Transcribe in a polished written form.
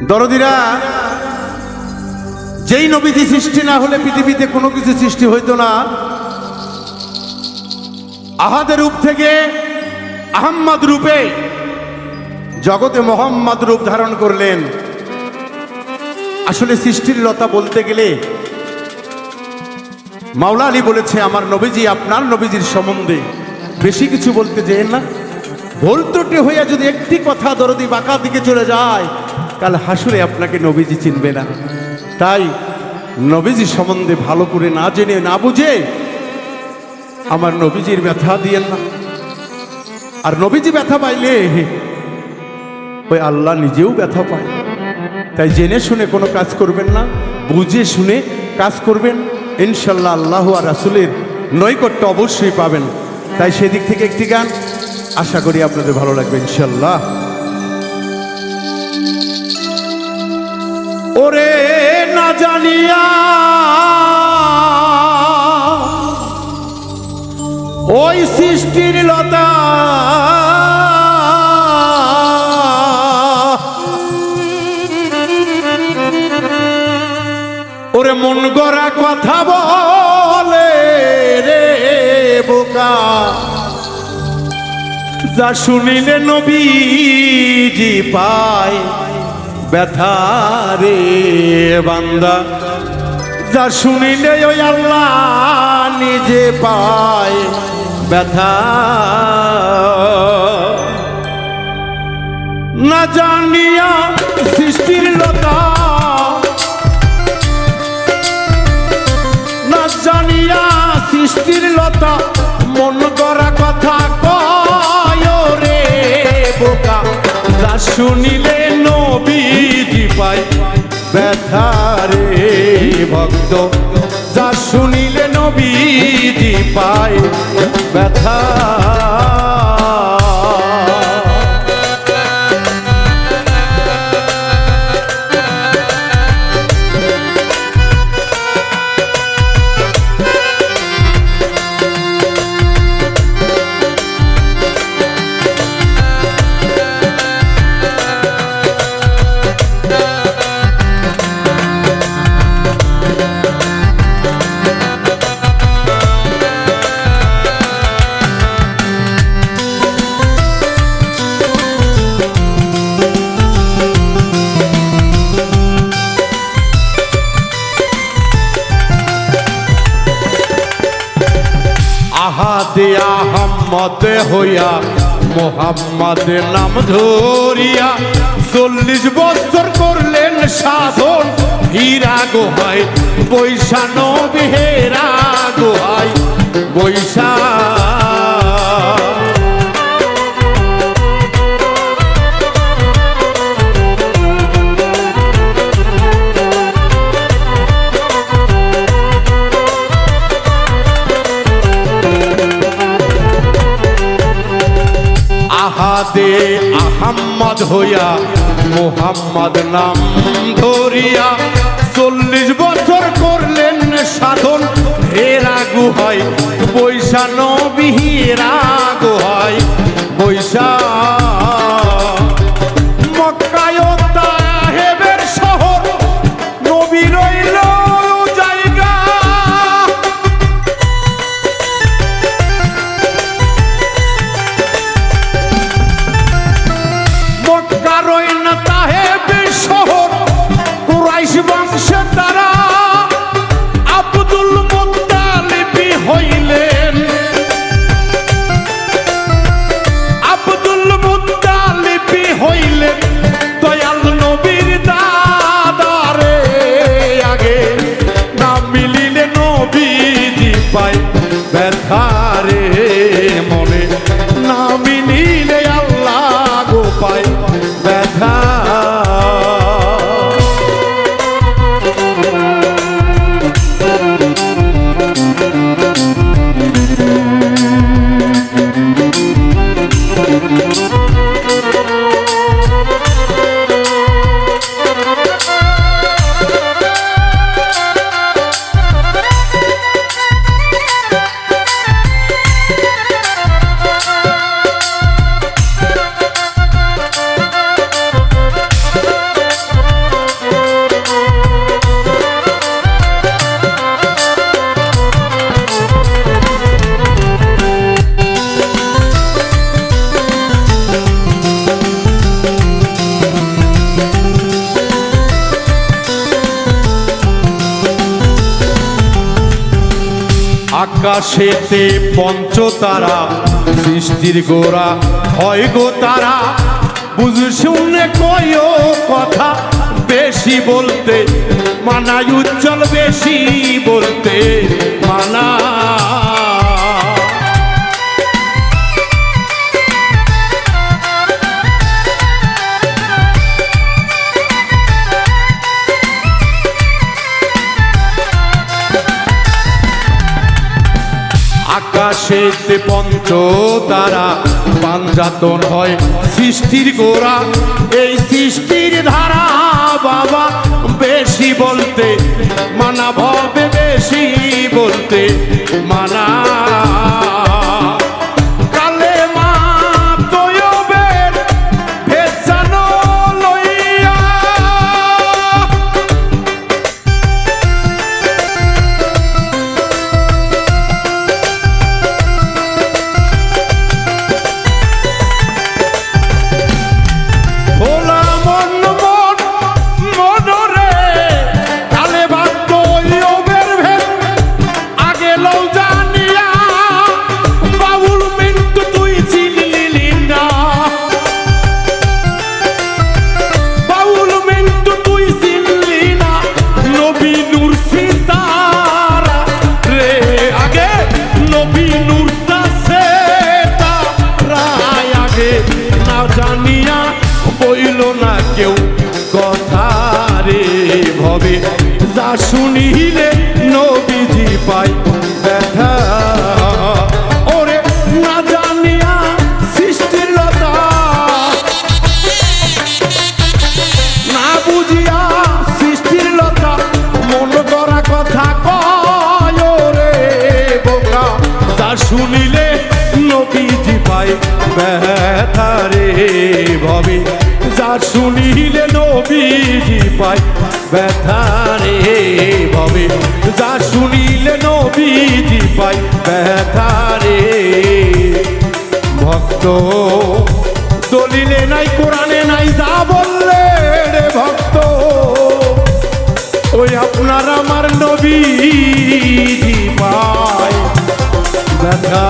দরদিরা, যেই নবীজি সৃষ্টি না হলে পৃথিবীতে কোনো কিছু সৃষ্টি হইতো না। আহাদের রূপ থেকে আহম্মদ রূপে জগতে মোহাম্মদ রূপ ধারণ করলেন। আসলে সৃষ্টির লতা বলতে গেলে মাওলা আলী বলেছে, আমার নবীজি আপনার নবীজির সম্বন্ধে বেশি কিছু বলতে যেন না। ভুল ত্রুটি হইয়া যদি একটি কথা দরদি বাঁকা দিকে চলে যায়, কাল হাসুরে আপনাকে নবীজি চিনবে না। তাই নবীজি সম্বন্ধে ভালো করে না জেনে না বুঝে আমার নবীজির ব্যথা দিয়েন না। আর নবীজি ব্যথা পাইলে ওই আল্লাহ নিজেও ব্যথা পায়। তাই জেনে শুনে কোনো কাজ করবেন না, বুঝে শুনে কাজ করবেন, ইনশাল্লাহ আল্লাহ আর রাসূলের নৈকট্য অবশ্যই পাবেন। তাই সেদিক থেকে একটি গান আশা করি আপনাদের ভালো লাগবে ইনশাল্লাহ। ওরে না জানিয়া ওই সৃষ্টির লতা ওরে মন গড়া কথা বলে রে বোকা, যা শুনিলে নবীজি পায় ব্যথা রে বান্দা, যা শুনিলে ওই আল্লাহ নিজে পায় ব্যথা। না জানিয়া সৃষ্টির লতা, না জানিয়া সৃষ্টির লতা মন গড়া কথা কয় রে বোকা, যা শুনিলে নবীজি পায় ব্যথা রে ভক্ত, যা শুনিলে নবীজি পায় ব্যথা। আহাদে আহম্মদ হইয়া মোহাম্মদ নাম ধরিয়া 40 বছর করলেন সাধন, হীরা গোহাই বৈশা নবী হেরা গোহাই বৈশা। আহাদে আহম্মদ হইয়া মোহাম্মদ নাম ধরিয়া 40 বছর করলেন সাধন, হেরা গুহাই বৈশা নবী হেরা গুহাই বৈশা। মক্কায় তাহেবের শহর নবী রইল জায়গা, মক্কা রইল তাহেবের শহর কুরাইশ বংশে তারা আব্দুল মুত্তালিব হইলেন, আব্দুল মুত্তালিব আকাশেতে পঞ্চতারা সৃষ্টির গোড়া হয় গো তারা বুঝে শুনে কয় কথা বেশি বলতে মানায় উজ্জ্বল বেশি বলতে মানা আকাশেতে পঞ্চতারা পাঞ্জাতন হয় সৃষ্টির গোড়া এই সৃষ্টির ধারা বাবা বেশি বলতে মানা ভবে বেশি বলতে মানা কালে মা তয়বের ভেজানো লইয়া জানিয়া বইল না কেউ কথা রে ভবে যা শুনিলে নবীজি পাই ব্যথা ওরে না জানিয়া সৃষ্টির লতা না বুঝিয়া সৃষ্টির লতা মন করা কথা কয় রে বোকা যা শুনিলে নবীজি পাই ব্যথা রে ভবে যা শুনিলে নবীজি পাই ব্যথা রে ভবে যা শুনিলে নবীজি পাই ব্যথা রে ভক্ত দলিলে নাই কোরআনে নাই যা বললে রে ভক্ত ওই আপনার আমার নবীজি পাই ব্যথা